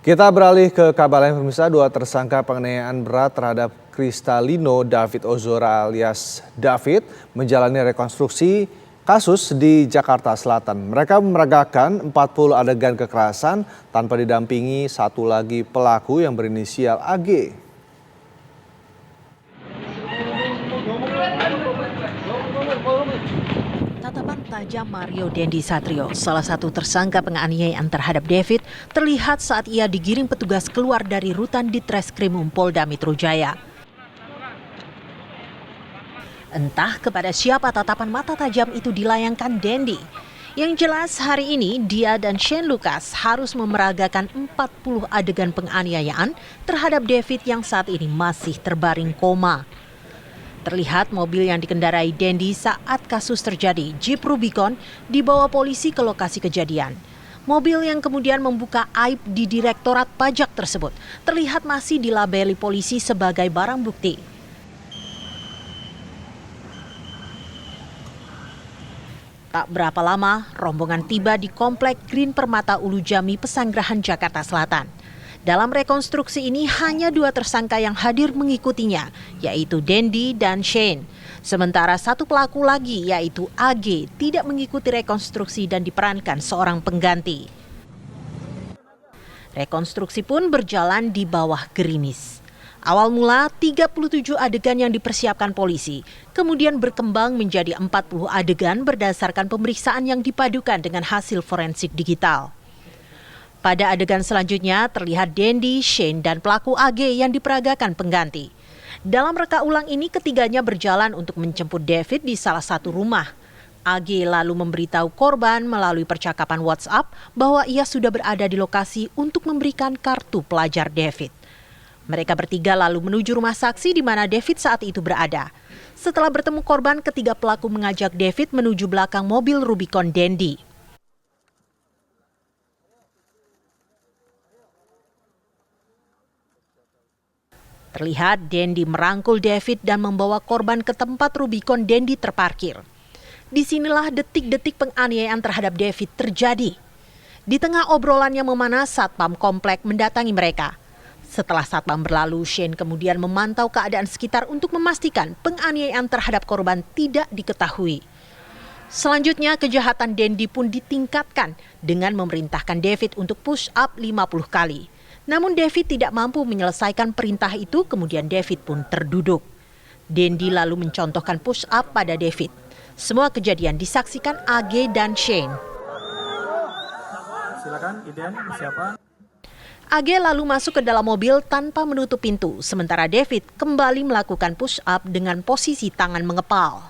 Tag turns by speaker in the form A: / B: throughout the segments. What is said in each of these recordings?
A: Kita beralih ke kabar lain pemirsa, dua tersangka penganiayaan berat terhadap Kristalino David Ozora alias David menjalani rekonstruksi kasus di Jakarta Selatan. Mereka meragakan 40 adegan kekerasan tanpa didampingi satu lagi pelaku yang berinisial AG.
B: Tatapan tajam Mario Dendi Satrio, salah satu tersangka penganiayaan terhadap David, terlihat saat ia digiring petugas keluar dari rutan Ditreskrim Polda Metro Jaya. Entah kepada siapa tatapan mata tajam itu dilayangkan Dendi. Yang jelas hari ini dia dan Shane Lucas harus memeragakan 40 adegan penganiayaan terhadap David yang saat ini masih terbaring koma. Terlihat mobil yang dikendarai Dendi saat kasus terjadi, Jeep Rubicon, dibawa polisi ke lokasi kejadian. Mobil yang kemudian membuka aib di Direktorat Pajak tersebut terlihat masih dilabeli polisi sebagai barang bukti. Tak berapa lama, rombongan tiba di Komplek Green Permata Ulu Jami, Pesanggerahan, Jakarta Selatan. Dalam rekonstruksi ini hanya dua tersangka yang hadir mengikutinya, yaitu Dendi dan Shane. Sementara satu pelaku lagi, yaitu AG, tidak mengikuti rekonstruksi dan diperankan seorang pengganti. Rekonstruksi pun berjalan di bawah gerimis. Awal mula 37 adegan yang dipersiapkan polisi, kemudian berkembang menjadi 40 adegan berdasarkan pemeriksaan yang dipadukan dengan hasil forensik digital. Pada adegan selanjutnya terlihat Dendi, Shane, dan pelaku AG yang diperagakan pengganti. Dalam reka ulang ini ketiganya berjalan untuk menjemput David di salah satu rumah. AG lalu memberitahu korban melalui percakapan WhatsApp bahwa ia sudah berada di lokasi untuk memberikan kartu pelajar David. Mereka bertiga lalu menuju rumah saksi di mana David saat itu berada. Setelah bertemu korban, ketiga pelaku mengajak David menuju belakang mobil Rubicon Dendi. Terlihat Dendi merangkul David dan membawa korban ke tempat Rubicon Dendi terparkir. Disinilah detik-detik penganiayaan terhadap David terjadi. Di tengah obrolan yang memanas, satpam komplek mendatangi mereka. Setelah satpam berlalu, Shane kemudian memantau keadaan sekitar untuk memastikan penganiayaan terhadap korban tidak diketahui. Selanjutnya, kejahatan Dendi pun ditingkatkan dengan memerintahkan David untuk push up 50 kali. Namun David tidak mampu menyelesaikan perintah itu, kemudian David pun terduduk. Dendi lalu mencontohkan push up pada David. Semua kejadian disaksikan AG dan Shane.
C: Silakan, Iden, siapa?
B: AG lalu masuk ke dalam mobil tanpa menutup pintu, sementara David kembali melakukan push up dengan posisi tangan mengepal.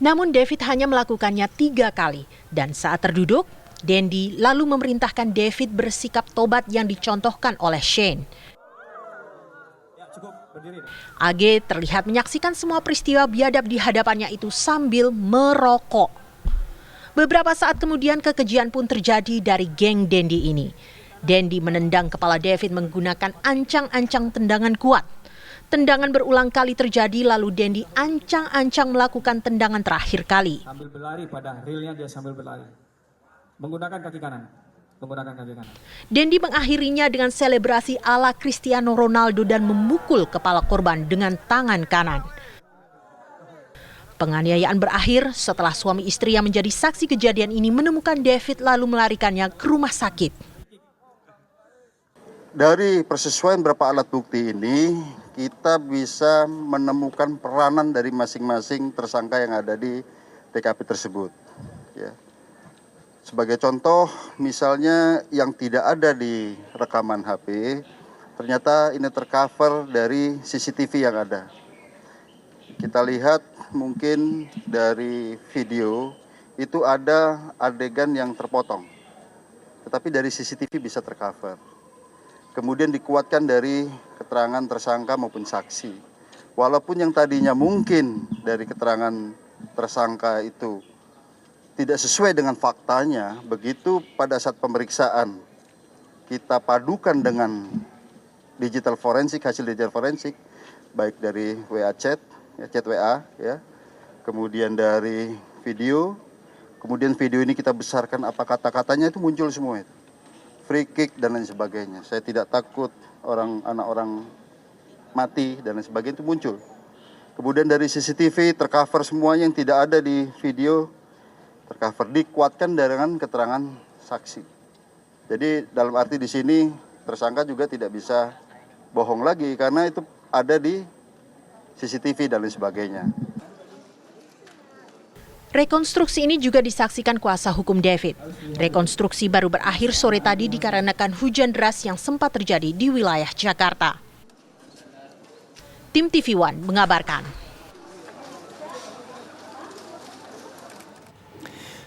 B: Namun David hanya melakukannya 3 kali, dan saat terduduk, Dendi lalu memerintahkan David bersikap tobat yang dicontohkan oleh Shane. AG terlihat menyaksikan semua peristiwa biadab di hadapannya itu sambil merokok. Beberapa saat kemudian kekejian pun terjadi dari geng Dendi ini. Dendi menendang kepala David menggunakan ancang-ancang tendangan kuat. Tendangan berulang kali terjadi lalu Dendi ancang-ancang melakukan tendangan terakhir kali.
C: Sambil berlari, pada realnya dia sambil berlari. Menggunakan kaki kanan.
B: Dendi mengakhirinya dengan selebrasi ala Cristiano Ronaldo dan memukul kepala korban dengan tangan kanan. Penganiayaan berakhir setelah suami istri yang menjadi saksi kejadian ini menemukan David lalu melarikannya ke rumah sakit.
D: Dari persesuaian beberapa alat bukti ini, kita bisa menemukan peranan dari masing-masing tersangka yang ada di TKP tersebut. Ya. Sebagai contoh, misalnya yang tidak ada di rekaman HP, ternyata ini tercover dari CCTV yang ada. Kita lihat mungkin dari video, itu ada adegan yang terpotong. Tetapi dari CCTV bisa tercover. Kemudian dikuatkan dari keterangan tersangka maupun saksi. Walaupun yang tadinya mungkin dari keterangan tersangka itu tidak sesuai dengan faktanya, begitu pada saat pemeriksaan kita padukan dengan digital forensik, hasil digital forensik, baik dari WA chat, ya, chat WA, ya, kemudian dari video, kemudian video ini kita besarkan apa kata-katanya itu muncul semua itu. free kick dan lain sebagainya. Saya tidak takut anak orang mati dan lain sebagainya itu muncul. Kemudian dari CCTV tercover semuanya yang tidak ada di video tercover, dikuatkan dengan keterangan saksi. Jadi dalam arti di sini tersangka juga tidak bisa bohong lagi karena itu ada di CCTV dan lain sebagainya.
B: Rekonstruksi ini juga disaksikan kuasa hukum David. Rekonstruksi baru berakhir sore tadi dikarenakan hujan deras yang sempat terjadi di wilayah Jakarta. Tim TV One mengabarkan.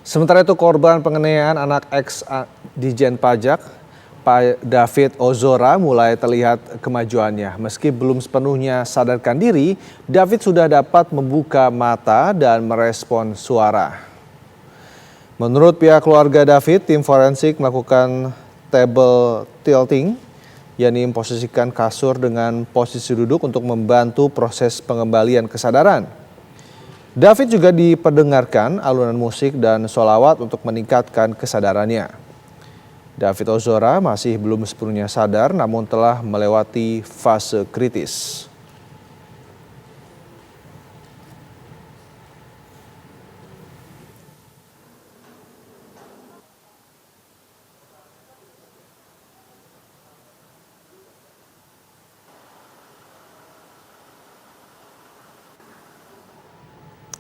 A: Sementara itu korban penganiayaan anak ex Dijen Pajak, Pak David Ozora mulai terlihat kemajuannya. Meski belum sepenuhnya sadarkan diri, David sudah dapat membuka mata dan merespon suara. Menurut pihak keluarga David, tim forensik melakukan table tilting, yakni memposisikan kasur dengan posisi duduk untuk membantu proses pengembalian kesadaran. David juga diperdengarkan alunan musik dan sholawat untuk meningkatkan kesadarannya. David Ozora masih belum sepenuhnya sadar namun telah melewati fase kritis.